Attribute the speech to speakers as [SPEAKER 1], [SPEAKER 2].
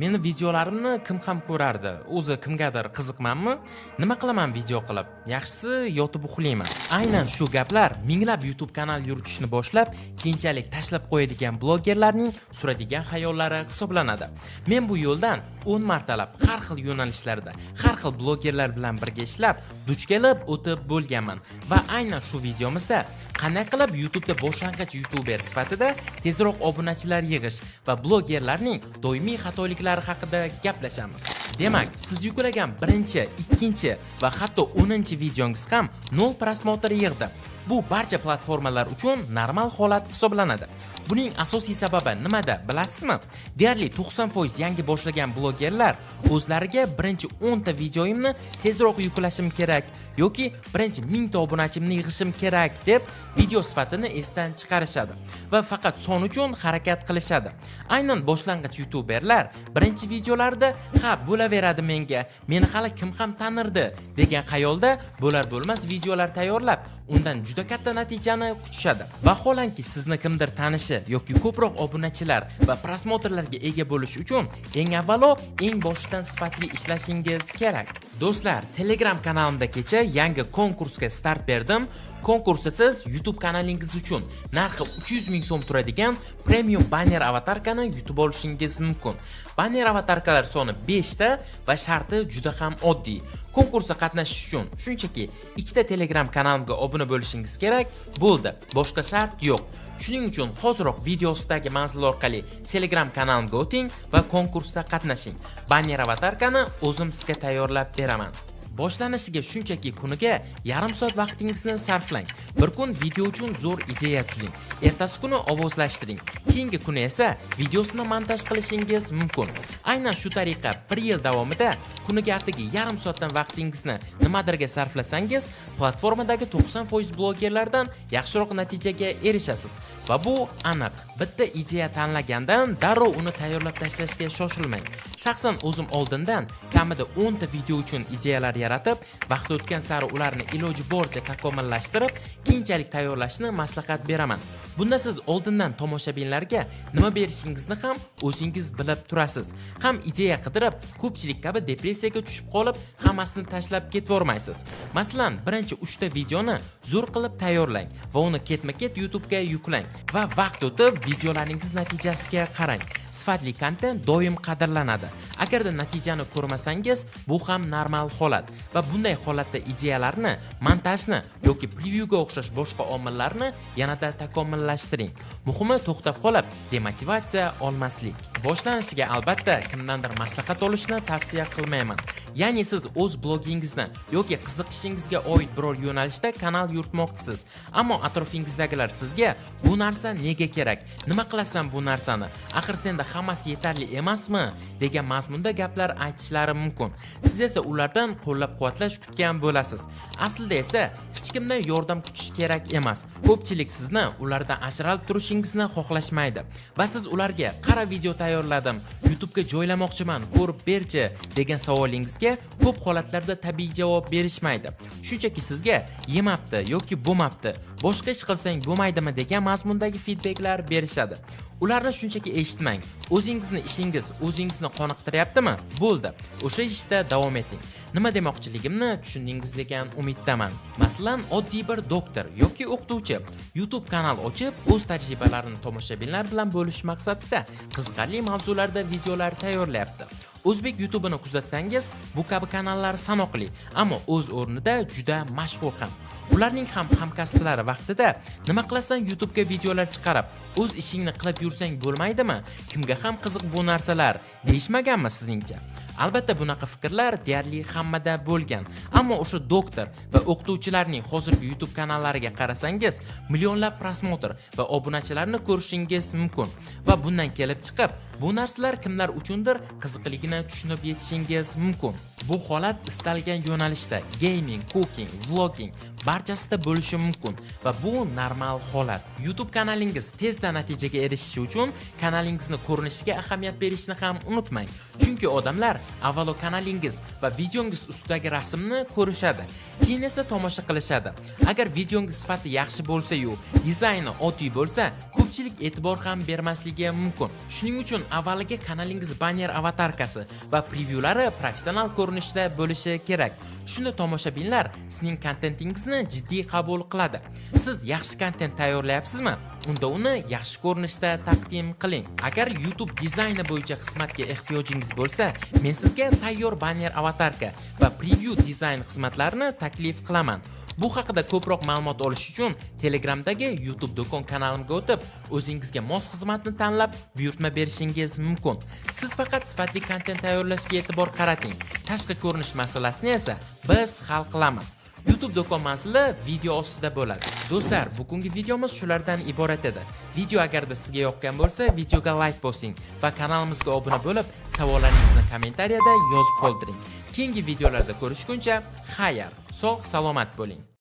[SPEAKER 1] Meni videolarimni kim ham ko'rardi? O'zi kimgadir qiziqmanmi? Nima qilaman video qilib? Yaxshisi yotib uxlayman. Aynan shu gaplar minglab YouTube kanal yuritishni boshlab, keyinchalik tashlab qo'yadigan blogerlarning suradigan xayollari hisoblanadi. Men bu yo'ldan 10 martalab har xil yo'nalishlarda, har xil blogerlar bilan birga ishlab, duch kelib o'tib bo'lganman va aynan shu videomizda qanday qilib YouTube'da boshlang'ich YouTuber sifatida tezroq obunachilar yig'ish va blogerlarning doimiy xatoliklari haqida gaplashamiz. Demak, siz yuklagan birinchi, ikkinchi va hatto 10-videongiz ham 0 prosmotr yig'di. Bu barcha platformalar uchun normal holat hisoblanadi. Buning asosiy sababi nimada bilasizmi? Deyarli 90% yangi boshlagan blogerlar o'zlariga birinchi 10 ta videoimni tezroq yuklashim kerak yoki birinchi 1000 ta obunachimni yig'ishim kerak deb video sifatini esdan chiqarishadi va faqat son uchun harakat qilishadi. Aynan boshlang'ich YouTuberlar birinchi videolarda "Ha, bo'laveradi menga, meni hali kim ham tanirdi" degan xayolda bo'lar-bo'lmas videolar tayyorlab, undan juda katta natijani kutishadi. Vaholanki sizni kimdir tanishi yoki ko'proq obunachilar va prosmotrlarga ega bo'lish uchun eng avvalo eng boshidan sifatli ishlashingiz kerak. Do'stlar, Telegram kanalimda kecha yangi konkursga start berdim. Konkursda siz YouTube kanalingiz uchun narxi 300 ming so'm turadigan premium banner avatarkani yutib olishingiz mumkin. Banner avatarkalar soni 5 ta va sharti juda ham oddiy. Konkursga qatnashish uchun shunchaki 2 ta Telegram kanalimga obuna bo'lishingiz kerak. Bo'ldi. Boshqa shart yo'q. Shuning uchun hoziroq video ostidagi manzil orqali Telegram kanalimga o'ting va konkursda qatnashing. Banner avatarkani o'zim sizga tayyorlab beraman. Boshlanishiga shunchaki kuniga yarim soat vaqtingizni sarflang. Bir kun video uchun zo'r ideya tuzing. Ertasi kuni ovozlashtiring. Keyingi kuni esa videosini montaj qilishingiz mumkin. Aynan shu tariqa 1 yil davomida kuniga atigi yarim soatdan vaqtingizni nimadirga sarflasangiz, platformadagi 90% blogerlardan yaxshiroq natijaga erishasiz. Va bu aniq. Bitta ideya tanlagandan darrov uni tayyorlab tashlashga shoshilmang. Shaxsan o'zim oldindan kamida 10 ta video uchun ideyalar yaratib, vaqt o'tgan sari ularni iloji boricha takomillashtirib, keyinchalik tayyorlashni maslahat beraman. Bunda siz oldindan tomoshabinlarga nima berishingizni ham o'zingiz bilib turasiz. Ham ideya qidirib, ko'pchilik kabi depressiyaga tushib qolib, hammasini tashlab ketvormaysiz. Masalan, birinchi 3 ta videoni zo'r qilib tayyorlang va uni ketma-ket YouTube'ga yuklang va vaqt o'tib videolaringiz natijasiga qarang. Sifatli kontent doim qadrlanadi. Agarda natijani ko'rmasangiz, bu ham normal holat va bunday holatda ideyalarni, montajni yoki prevyuga o'xshash boshqa omillarni yanada takomillashtiring. Muhimi to'xtab qolib, demotivatsiya olmaslik. Boshlanishiga albatta kimdandir maslahat olishni tavsiya qilmayman. Ya'ni siz o'z blogingizni yoki qiziqishingizga oid biror yo'nalishda kanal yuritmoqchisiz, ammo atrofingizdagilar sizga "Bu narsa nega kerak? Nima qilasan bu narsani? Axir senda hammasi yetarli emasmi?" degan mazmunda gaplar aytishlari mumkin. Siz esa ulardan qo'llab-quvvatlash kutgan bo'lasiz. Aslida esa hech kimdan yordam kutish kerak emas. Ko'pchilik sizni ulardan ajralib turishingizni xohlashmaydi va siz ularga "Qara video tayyorladim, YouTube'ga joylamoqchiman, ko'rib berchi" degan savolingizga ko'p holatlarda tabiiy javob berishmaydi. Shunchaki sizga "Yemabdi yoki bo'lmabdi, boshqa ish qilsang bo'lmaydimi" degan mazmundagi feedbacklar berishadi. Ularni shunchaki eshitmang. Ishingiz o'zingizni qoniqtiryaptimi? Bo'ldi. O'sha ishda davom eting. Nima demoqchiligimni tushundingiz degan umiddaman. Masalan, oddiy bir doktor yoki o'qituvchi YouTube kanal ochib, o'z tajribalarini tomoshabinlar bilan bo'lish maqsadida qiziqarli mavzularda videolar tayyorlayapti. O'zbek YouTube'ini kuzatsangiz, bu kabi kanallar sanoqli, ammo o'z o'rnida juda mashhur ham. Ularning ham hamkasblari vaqtida "Nima qilasan YouTube'ga videolar chiqarib, o'z ishingni qilib yursang bo'lmaydimi? Kimga ham qiziq bu narsalar" deyishmaganmi sizningcha? Albatta bunaqa fikrlar deyarli hammada bo'lgan. Ammo o'sha doktor va o'qituvchilarning hozirgi YouTube kanallariga qarasangiz, millionlab prosmotr va obunachilarni ko'rishingiz mumkin. Va bundan kelib chiqib, bu narsalar kimlar uchundir qiziqligini tushunib yetishingiz mumkin. Bu holat istalgan yo'nalishda, gaming, cooking, vlogging barchasida bo'lishi mumkin va bu normal holat. YouTube kanalingiz tezda natijaga erishishi uchun kanalingizni ko'rinishiga ahamiyat berishni ham unutmang. Chunki odamlar avvalo kanalingiz va videongiz ustidagi rasmni ko'rishadi, keyin esa tomosha qilishadi. Agar videongiz sifati yaxshi bo'lsa-yu, dizayni oddiy bo'lsa, ko'pchilik e'tibor ham bermasligi mumkin. Shuning uchun avvaliga kanalingiz banner avatarkasi va prevyulari professional ko'rinishda bo'lishi kerak. Shunda tomoshabinlar sizning kontentingizni jiddiy qabul qiladi. Siz yaxshi kontent tayyorlayapsizmi? Unda uni yaxshi ko'rinishda taqdim qiling. Agar YouTube dizayni bo'yicha xizmatga ehtiyojingiz bo'lsa, men sizga tayyor banner avatarka va preview dizayn xizmatlarini taklif qilaman. Bu haqida ko'proq ma'lumot olish uchun Telegramdagi YouTube do'kon kanalimga o'tib, o'zingizga mos xizmatni tanlab, buyurtma berishingiz mumkin. Siz faqat sifatli kontent tayyorlashga e'tibor qarating. Tashqi ko'rinish masalasini esa biz hal qilamiz. YouTube do'kon manzili video ostida bo'ladi. Do'stlar, bugungi videomiz shulardan iborat edi. Video agarda sizga yoqqan bo'lsa, videoga like bosing va kanalimizga obuna bo'lib, savollaringizni kommentariyada yozib qoldiring. Keyingi videolarda ko'rishguncha, xayr, sog' salomat bo'ling.